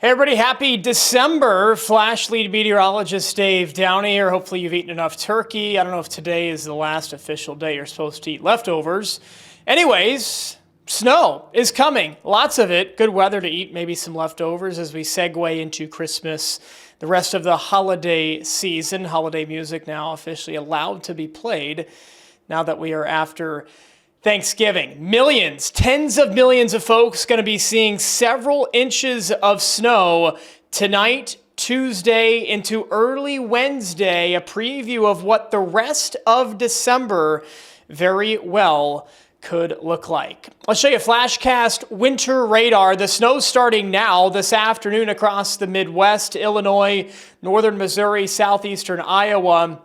Hey everybody, happy December. Flash Lead Meteorologist Dave Downey here. Hopefully you've eaten enough turkey. I don't know if today is the last official day you're supposed to eat leftovers. Anyways, snow is coming. Lots of it. Good weather to eat maybe some leftovers as we segue into Christmas. The rest of the holiday season. Holiday music now officially allowed to be played now that we are after Thanksgiving. Millions, tens of millions of folks going to be seeing several inches of snow tonight, Tuesday into early Wednesday, a preview of what the rest of December very well could look like. I'll show you a flashcast winter radar. The snow's starting now this afternoon across the Midwest, Illinois, northern Missouri, southeastern Iowa.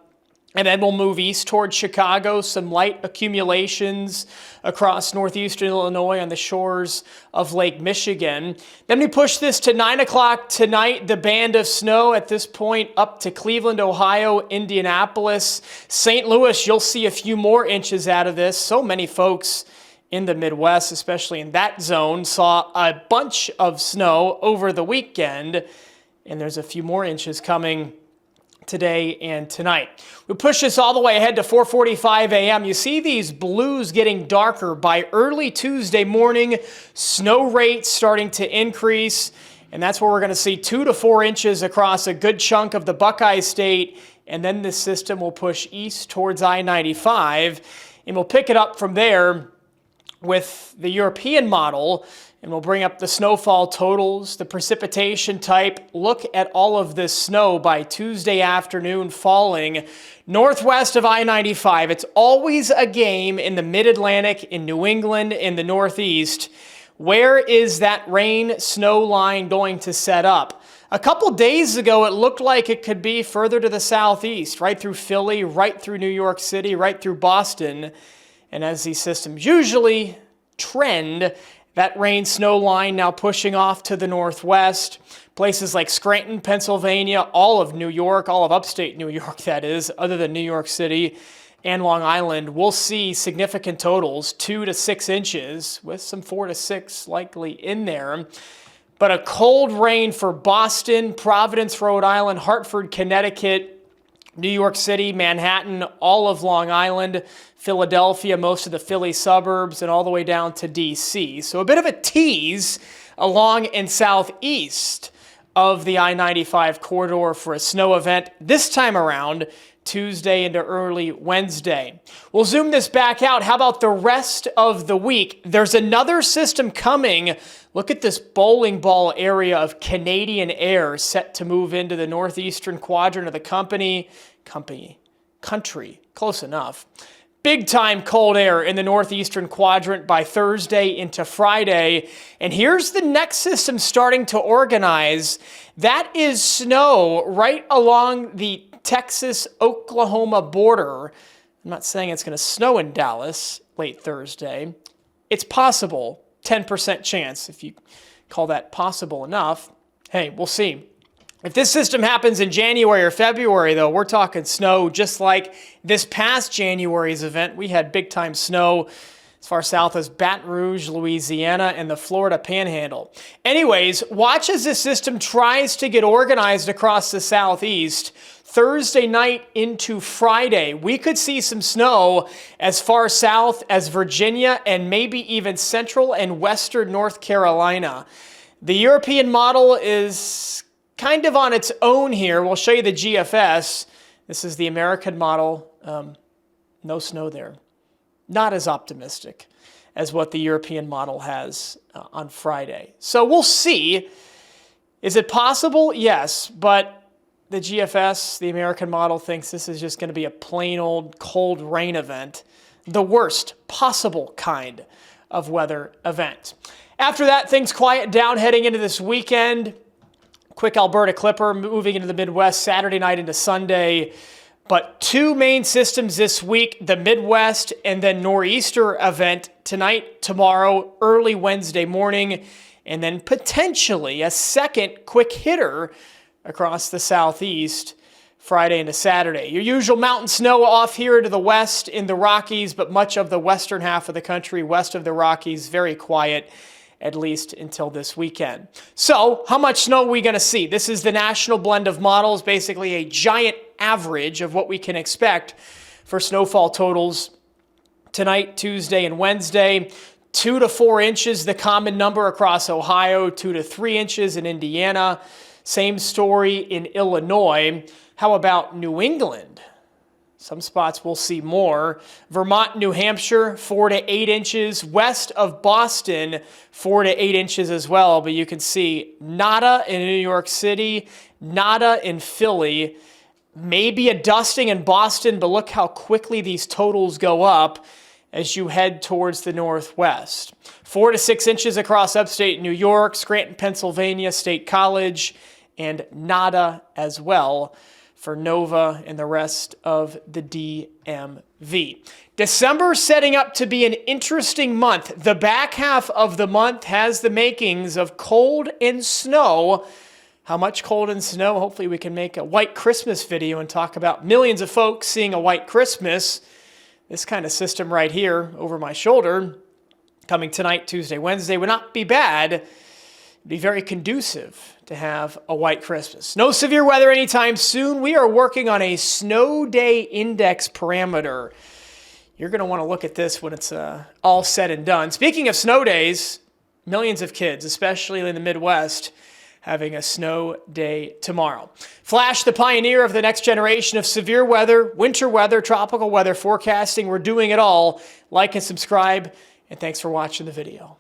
And then we'll move east towards Chicago, some light accumulations across northeastern Illinois on the shores of Lake Michigan. Then we push this to 9 o'clock tonight, the band of snow at this point up to Cleveland, Ohio, Indianapolis, St. Louis. You'll see a few more inches out of this. So many folks in the Midwest, especially in that zone, saw a bunch of snow over the weekend, and there's a few more inches coming today and tonight. We push this all the way ahead to 4:45 a.m. You see these blues getting darker by early Tuesday morning, snow rates starting to increase, and that's where we're going to see 2 to 4 inches across a good chunk of the Buckeye State, and then this system will push east towards I-95, and we'll pick it up from there with the European model, and we'll bring up the snowfall totals, the precipitation type, look at all of this snow by Tuesday afternoon falling northwest of I-95. It's always a game in the mid-Atlantic, in New England, in the Northeast. Where is that rain snow line going to set up? A couple days ago, it looked like it could be further to the southeast, right through Philly, right through New York City, right through Boston. And as these systems usually trend, that rain snow line now pushing off to the northwest. Places like Scranton, Pennsylvania, all of New York, all of upstate New York, that is, other than New York City and Long Island, we'll see significant totals, 2 to 6 inches, with some 4 to 6 likely in there. But a cold rain for Boston, Providence, Rhode Island, Hartford, Connecticut, New York City, Manhattan, all of Long Island, Philadelphia, most of the Philly suburbs, and all the way down to D.C. So a bit of a tease along and southeast of the I-95 corridor for a snow event this time around, Tuesday into early Wednesday. We'll zoom this back out. How about the rest of the week? There's another system coming. Look at this bowling ball area of Canadian air set to move into the northeastern quadrant of the country. Close enough. Big time cold air in the northeastern quadrant by Thursday into Friday. And here's the next system starting to organize. That is snow right along the Texas-Oklahoma border. I'm not saying it's going to snow in Dallas late Thursday. It's possible, 10% chance, if you call that possible enough. Hey, we'll see. If this system happens in January or February, though, we're talking snow just like this past January's event. We had big-time snow as far south as Baton Rouge, Louisiana, and the Florida Panhandle. Anyways, watch as this system tries to get organized across the southeast. Thursday night into Friday, we could see some snow as far south as Virginia and maybe even central and western North Carolina. The European model is kind of on its own here. We'll show you the GFS. This is the American model. No snow there. Not as optimistic as what the European model has on Friday. So we'll see. Is it possible? Yes, but the GFS, the American model, thinks this is just going to be a plain old cold rain event, the worst possible kind of weather event. After that, things quiet down heading into this weekend. Quick Alberta Clipper moving into the Midwest Saturday night into Sunday. But 2 main systems this week, the Midwest and then nor'easter event tonight, tomorrow, early Wednesday morning, and then potentially a second quick hitter across the southeast Friday into Saturday. Your usual mountain snow off here to the west in the Rockies, but much of the western half of the country west of the Rockies, very quiet. at least until this weekend. So how much snow are we going to see? This is the national blend of models, basically a giant average of what we can expect for snowfall totals tonight, Tuesday, and Wednesday. 2 to 4 inches, the common number across Ohio, 2 to 3 inches in Indiana. Same story in Illinois. How about New England? Some spots we'll see more. Vermont, New Hampshire, 4 to 8 inches. West of Boston, 4 to 8 inches as well. But you can see nada in New York City, nada in Philly. Maybe a dusting in Boston, but look how quickly these totals go up as you head towards the northwest. 4 to 6 inches across upstate New York, Scranton, Pennsylvania, State College, and nada as well for Nova and the rest of the DMV. December setting up to be an interesting month. The back half of the month has the makings of cold and snow. How much cold and snow? Hopefully we can make a white Christmas video and talk about millions of folks seeing a white Christmas. This kind of system right here over my shoulder, coming tonight, Tuesday, Wednesday, would not be bad. It'd be very conducive to have a white Christmas. No severe weather anytime soon. We are working on a snow day index parameter. You're going to want to look at this when it's all said and done. Speaking of snow days, millions of kids, especially in the Midwest, having a snow day tomorrow. Flash, the pioneer of the next generation of severe weather, winter weather, tropical weather forecasting. We're doing it all. Like and subscribe, and thanks for watching the video.